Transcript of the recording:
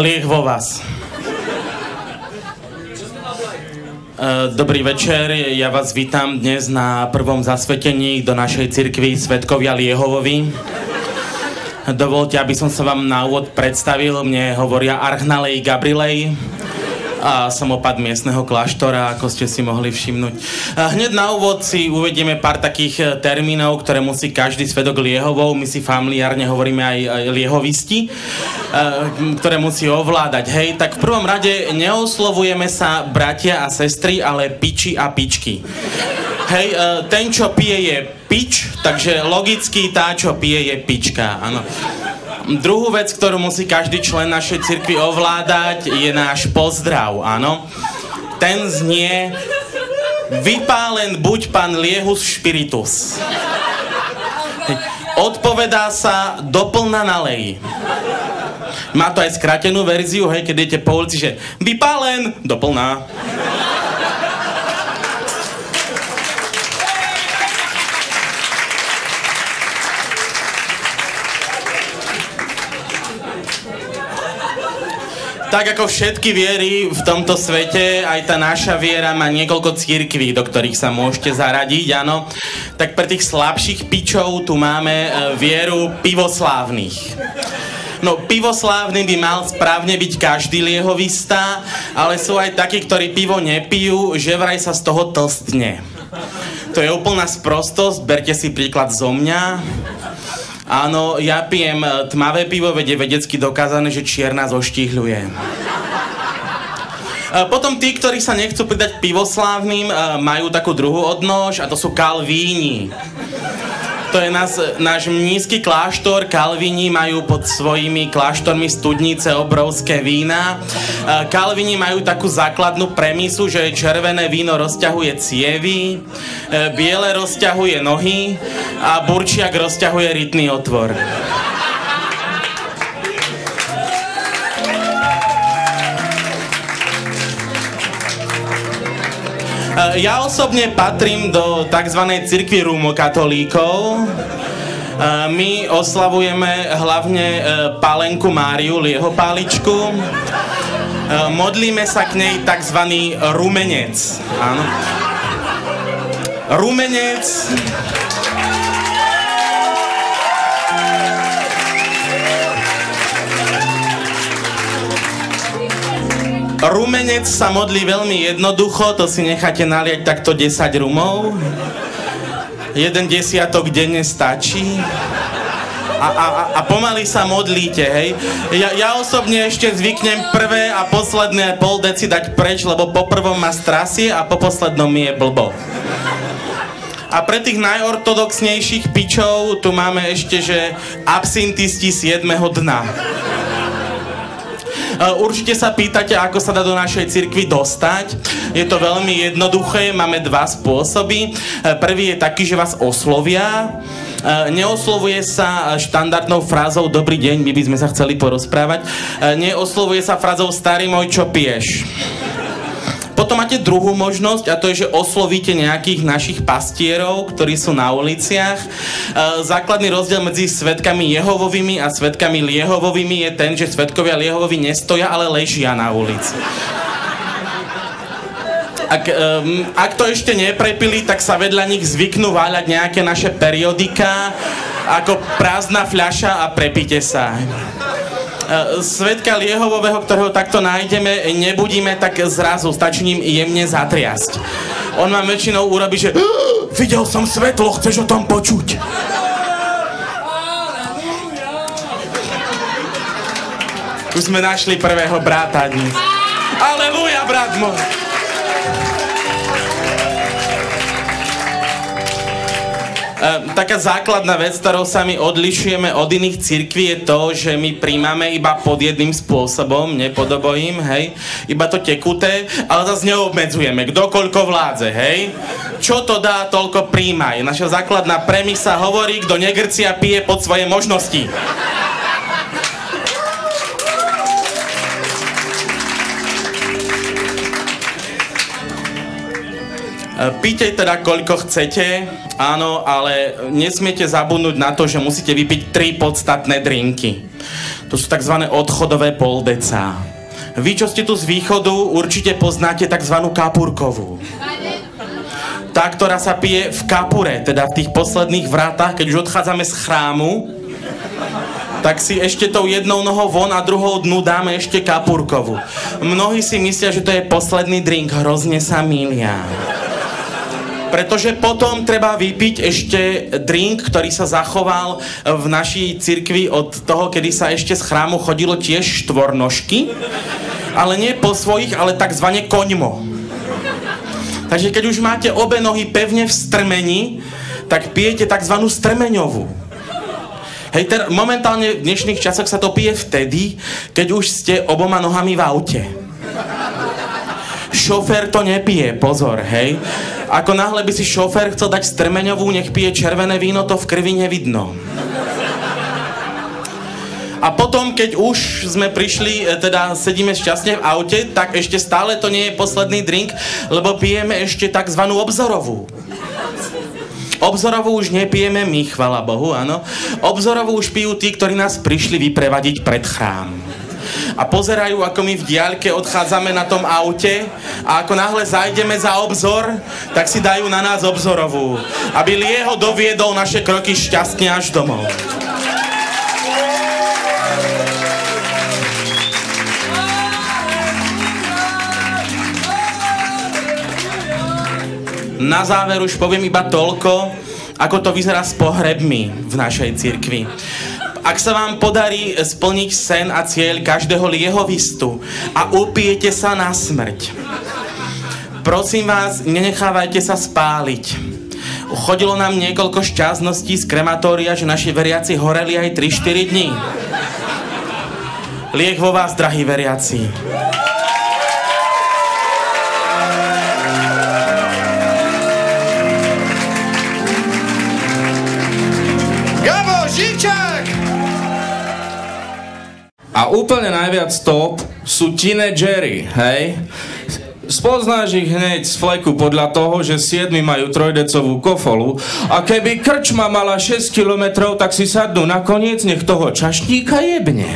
lieh vo vás. Dobrý večer, ja vás vítam dnes na prvom zasvetení do našej cirkvi Svedkovia Liehovovi. Dovoľte, aby som sa vám na úvod predstavil. Mne hovoria Archnalej Gabrilej a som opat miestneho kláštora, ako ste si mohli všimnúť. Hneď na úvod si uvedieme pár takých termínov, ktoré musí každý svedok Liehovov, my si familiárne hovoríme aj liehovisti, ktoré musí ovládať. Hej, tak v prvom rade neoslovujeme sa bratia a sestry, ale piči a pičky. Hej, ten, čo pije, je pič, takže logicky tá, čo pije, je pička, áno. Druhú vec, ktorú musí každý člen našej cirkvi ovládať, je náš pozdrav, áno. Ten znie: vypálen buď pán Liehus Spiritus. Odpovedá sa: doplna nalej. Má to aj skrátenú verziu, hej, keď idete po ulici, že vypálen, doplná. Tak ako všetky viery v tomto svete, aj tá naša viera má niekoľko cirkví, do ktorých sa môžete zaradiť, áno. Tak pre tých slabších pičov tu máme vieru pivoslávnych. No, pivoslávny by mal správne byť každý liehovista, ale sú aj takí, ktorí pivo nepijú, že vraj sa z toho tlstne. To je úplná sprostosť, berte si príklad zo mňa. Áno, ja pijem tmavé pivo, veď je vedecky dokázané, že čierna zoštihľuje. Potom tí, ktorí sa nechcú pridať pivoslávnym, majú takú druhú odnož a to sú kalvíni. To je náš mníšsky kláštor. Kalvíni majú pod svojimi kláštormi studnice obrovské vína. Kalvíni majú takú základnú premisu, že červené víno rozťahuje cievy, biele rozťahuje nohy a burčiak rozťahuje rytný otvor. Ja osobne patrím do tzv. Cirkvi rumokatolíkov. My oslavujeme hlavne Pálenku Máriu, Liehopáličku. Modlíme sa k nej tzv. Rumenec. Áno. Rumenec. Rumenec sa modlí veľmi jednoducho, to si necháte naliať takto 10 rumov. 1 desiatok denne stačí. A pomaly sa modlíte, hej. Ja osobne ešte zvyknem prvé a posledné pol deci dať preč, lebo po prvom ma strasie a po poslednom mi je blbo. A pre tých najortodoxnejších pičov tu máme ešte, že absintisti 7. dna. Určite sa pýtate, ako sa dá do našej cirkvi dostať. Je to veľmi jednoduché, máme dva spôsoby. Prvý je taký, že vás oslovia. Neoslovuje sa štandardnou frázou dobrý deň, my by sme sa chceli porozprávať. Neoslovuje sa frázou starý môj, čo piješ. Potom máte druhú možnosť a to je, že oslovíte nejakých našich pastierov, ktorí sú na uliciach. Základný rozdiel medzi svedkami Jehovovými a svedkami Liehovovými je ten, že svedkovia Liehovovi nestoja, ale ležia na ulici. Ak to ešte neprepili, tak sa vedľa nich zvyknú váľať nejaké naše periodika, ako prázdna fľaša a prepite sa. Svedka Liehovového, ktorého takto nájdeme, nebudíme tak zrazu, stačí ním jemne zatriasť. On vám väčšinou urobí, že videl som svetlo, chceš o tom počuť? Už sme našli prvého brata dnes. Aleluja, brat môj! Taká základná vec, ktorou sa my odlišujeme od iných cirkví, je to, že my príjmame iba pod jedným spôsobom, nepodobojím, hej, iba to tekuté, ale zase neobmedzujeme, kto koľko vládze, hej. Čo to dá, toľko príjmaj. Naša základná premisa hovorí, kto negrcia, pije pod svoje možnosti. Píte teda koľko chcete, áno, ale nesmiete zabudnúť na to, že musíte vypiť 3 podstatné drinky. To sú tzv. Odchodové poldecá. Vy, čo ste tu z východu, určite poznáte tzv. Kapurkovú. Tá, ktorá sa pije v kapure, teda v tých posledných vratách, keď už odchádzame z chrámu, tak si ešte tou jednou nohou von a druhou dnu dáme ešte kapurkovú. Mnohí si myslia, že to je posledný drink, hrozne sa mýlia. Pretože potom treba vypiť ešte drink, ktorý sa zachoval v našej cirkvi od toho, kedy sa ešte z chrámu chodilo tiež štvornožky, ale nie po svojich, ale takzvané koňmo. Takže keď už máte obe nohy pevne v strmeni, tak pijete takzvanú strmeňovú. Hej, momentálne v dnešných časoch sa to pije vtedy, keď už ste oboma nohami v aute. Šofér to nepije, pozor, hej. Ako náhle by si šofér chcel dať strmeňovú, nech pije červené víno, to v krvi nevidno. A potom, keď už sme prišli, teda sedíme šťastne v aute, tak ešte stále to nie je posledný drink, lebo pijeme ešte takzvanú obzorovú. Obzorovú už nepijeme my, chvala Bohu, áno. Obzorovú už pijú tí, ktorí nás prišli vyprevadiť pred chrám. A pozerajú, ako my v diaľke odchádzame na tom aute a ako náhle zajdeme za obzor, tak si dajú na nás obzorovú, aby Lieho doviedol naše kroky šťastne až domov. Na záver už poviem iba toľko, ako to vyzerá s pohrebmi v našej cirkvi. Ak sa vám podarí splniť sen a cieľ každého liehovistu a upijete sa na smrť, prosím vás, nenechávajte sa spáliť. Chodilo nám niekoľko šťastností z krematória, že naši veriaci horeli aj 3-4 dní. Liek vo vás, drahí veriaci. A úplne najviac top sú tínedžeri, hej? Spoznáš ich hneď z fleku podľa toho, že 7 majú 3-decovú kofolu a keby krčma mala 6 kilometrov, tak si sadnú nakoniec, nech toho čašníka jebne.